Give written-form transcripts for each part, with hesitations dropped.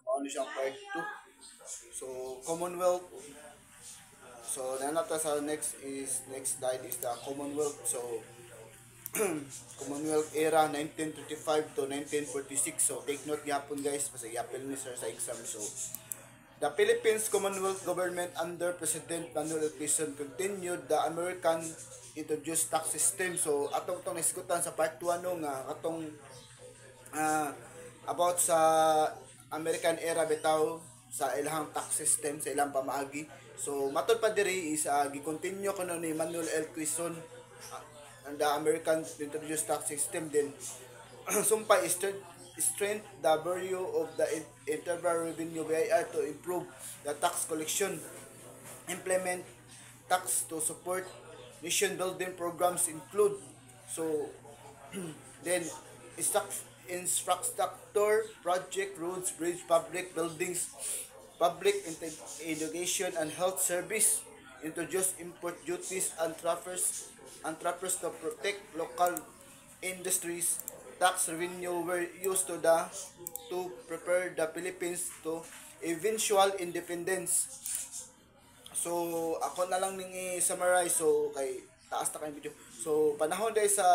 ano siyang part 2. So, Commonwealth. So, nanata sa next slide is the Commonwealth. So, Commonwealth era 1935 to 1946. So, take note yapon guys, kasi yapil ni sir sa exam. So, the Philippines Commonwealth government under President Manuel L. Quezon continued the American introduced tax system. So, atong itong naisgutan sa part 1 no, nga atong ah, about sa American era bitaw sa ilang tax system sa ilang pamaagi. So matod pa diri is gi-continue kuno ni Manuel L. Quezon and the American introduced tax system din sumpay strength the value of the internal revenue BIR to improve the tax collection, implement tax to support nation building programs include. So then infrastructure project, roads, bridge, public buildings, public education and health service, introduce import duties and trappers to protect local industries. Tax revenue were used to prepare the Philippines to eventual independence. So, ako na lang ning i-summarize. So, kay taas na kayong video. So, panahon dahil sa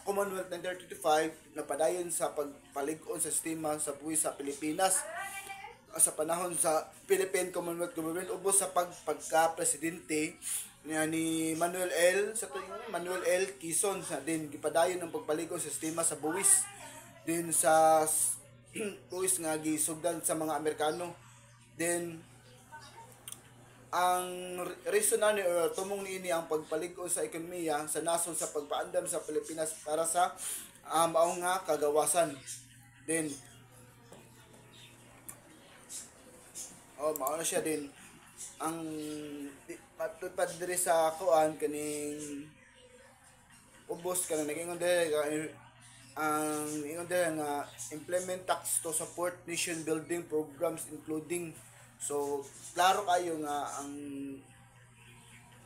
Commonwealth 1935, napadayon sa pagpalig-on sa sistema sa buwis sa Pilipinas. Sa panahon sa Philippine Commonwealth Government, ubos sa pagka-presidente ni Manuel L. sa Manuel L. Quezon sa din gipadayon ng pagpalig-on sa sistema sa buwis din sa buwis nga gisugdan sa mga Amerikano. Then ang reason na ni or tumong niini ang pagpalig-on sa ekonomiya sa nasod sa pagpaandam sa Pilipinas para sa maong nga kagawasan. Then mao na siya din ang patupad diri sa kuan kaning ubos kanang nag-ingon diri ang ingon diri nga implement tax to support nation building programs including. So klaro kayo nga ang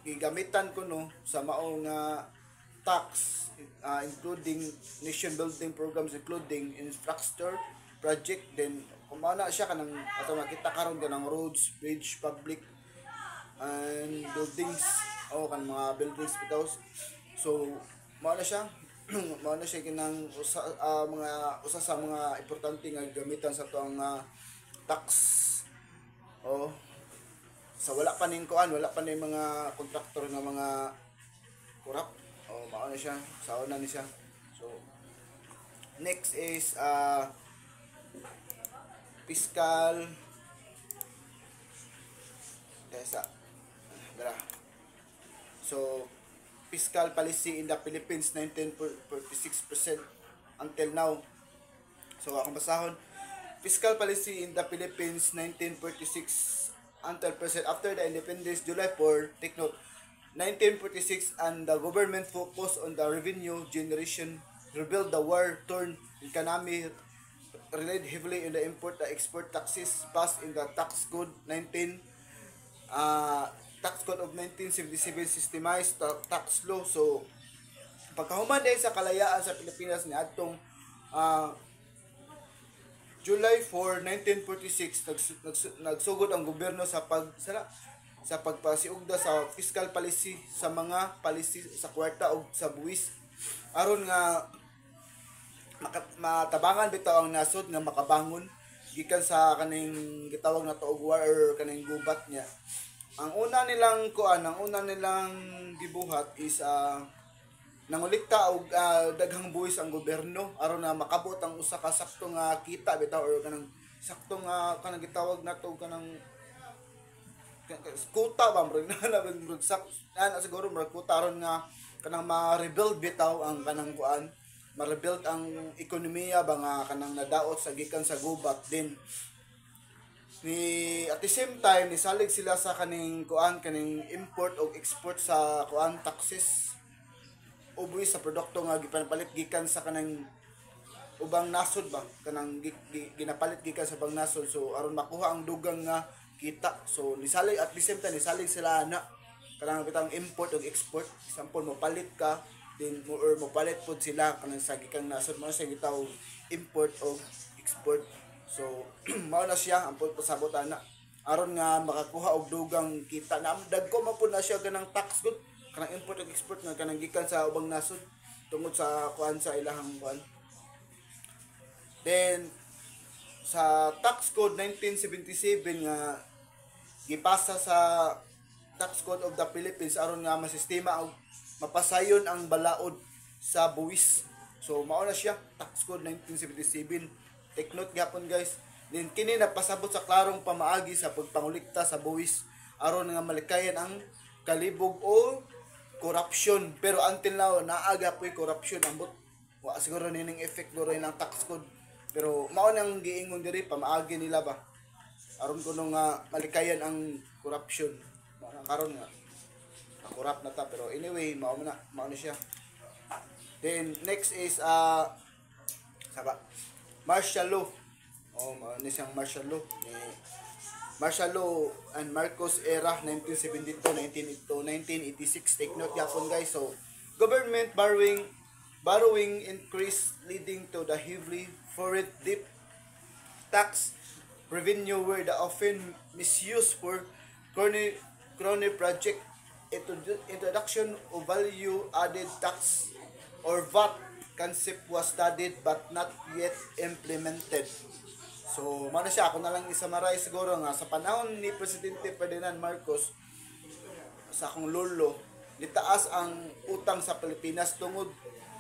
gigamitan ko no sa mao nga tax including nation building programs including infrastructure project. Then kung na siya kanang ato makita karon kanang roads, bridge, public and buildings kan mga buildings bitaw. So mao na siya mao na siya kinang mga usa sa mga importante nga gamitan sa tuang tax. Sa wala pa ning kuan, wala pa ning mga kontraktor nga mga corrupt. Mao na siya, sauna ni siya. So next is fiscal desa dara. So fiscal policy in the Philippines 1946% until now. So akong basahon, fiscal policy in the Philippines 1946 until present after the independence July 4, take note, 1946, and the government focused on the revenue generation, rebuild the war-torn economy, relied heavily in the import the export taxes passed in the tax code of 1977 systemized tax law. So pagkahuman dahil sa kalayaan sa Pilipinas ni adtong July 4, 1946 nagsugod ang gobyerno sa pagpasiugda sa fiscal policy sa mga policy sa kwarta o sa buwis aron nga matabangan bitaw ang nasod nga makabangon gikan sa kaning gitawag na tuog war or kaning gubat niya. Ang una nilang gibuhat is nangulikta og daghang buwis ang gobyerno aron na makabot ang usa ka sakto nga kita bitaw or kanang sakto nga kanang gitawag nato kanang kuta ba murag na siguro murag kuta aron nga kanang ma-rebuild bitaw ang kanang kuan, ma-rebuild ang ekonomiya ba nga kanang nadaot sa gikan sa gubat. Din ni at the same time nisalig sila sa kaning kuan kaning import o export sa kuan taxes uboy sa produkto nga gipalit gikan sa kanang ubang nasod ba kanang ginapalit gikan sa ubang nasod. So aron makuha ang dugang nga kita, so nisalig at the same time nisalig sila na kanang bitang import o export. Example mo palit ka din mo or mo palit pod sila kanang sa gikang nasod mo sa gitaw import o export. So mao na siya ang pasabot ana aron nga makakuha og dugang kita na dagko man pud na siya ganang tax good kanang import ug export nga kanang gikan sa ubang nasod tungod sa kuan sa ilahang kuan. Then sa tax code 1977 nga gipasa sa Tax Code of the Philippines aron nga masistema og mapasayon ang balaod sa buwis. So mao na siya Tax Code 1977. Take note gyapon guys. Then kini napasabot sa klarong pamaagi sa pagpangulikta sa buwis aron nga malikayan ang kalibog o corruption. Pero until now naaga po'y corruption ambot. Wa siguro nining effect do rin ng tax code. Pero mao nang giingon diri pamaagi nila ba aron kuno nga malikayan ang corruption. Karon nga corrupt na ta pero anyway mao na siya. Then next is saba martial law. Mao ni siyang martial law ni martial law and Marcos era 1972 to 1986. Take note yapon guys. So government borrowing increase leading to the heavily foreign debt tax revenue were the often misused for crony project. Introduction of value added tax or VAT concept was studied but not yet implemented. So mano siya ako na lang i-summarize siguro nga sa panahon ni Presidente Ferdinand Marcos sa akong lolo nitaas ang utang sa Pilipinas tungod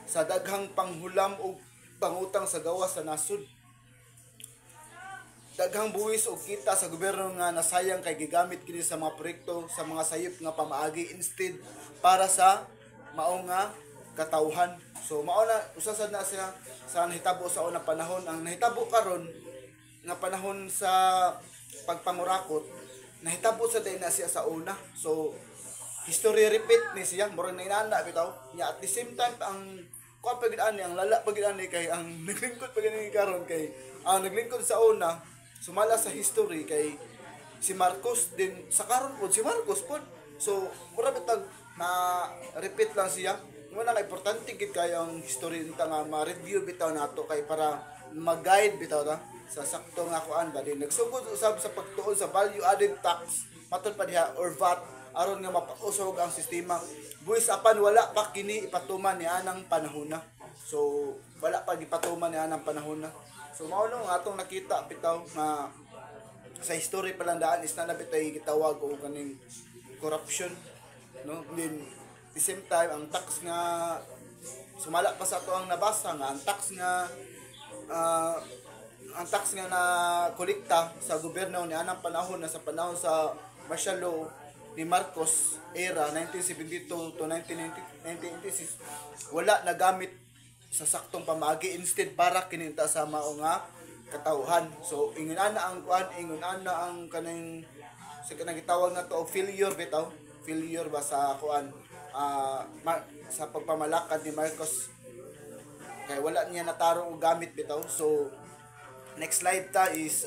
sa daghang panghulam o pangutang sa gawas sa nasud. Daghang buwis o kita sa gobyerno nga nasayang kay gigamit kini sa mga proyekto sa mga sayop nga pamaagi instead para sa mao nga katawhan. So mao na usasad na siya sa nahitabo sa unang panahon. Ang nahitabo karon nga panahon sa pagpangurakot nahitabo sa day na siya sa una. So history repeat ni siya murag na inana bitaw. Nya at the same time ang kuan pagid ani ang lala pagid ani kay ang naglingkod pagid ni karon kay ang naglingkod sa una sumala sa history kay si Marcos din sa karon pod si Marcos pod. So mura bitag na repeat lang siya. Muna ka importante gid kay ang history nita nga ma-review bitaw nato kay para mag-guide bitaw ta sa sakto nga kuan ba din nagsugod usab sa pagtuon sa value added tax matud pa diha or VAT aron nga mapausog ang sistema buwis apan wala pa kini ipatuman ni anang panahon na. So wala pa gipatuman ni anang panahon na. So mao no atong nakita bitaw nga sa history palandaan is na bitay gitawag og kaning corruption no. Then the same time ang tax nga sumala pa sa ato ang nabasa nga ang tax nga na kolekta sa gobyerno ni anang panahon na sa panahon sa martial law ni Marcos era 1972 to 1986 wala nagamit sa saktong pamaagi instead para kininta sa mao nga katawhan. So ingon ana ang kuan ingon ana ang kaning sa kanang gitawag na to failure bitaw failure ba sa kuan sa pagpamalakad ni Marcos kay wala niya natarong og gamit bitaw. So next slide ta is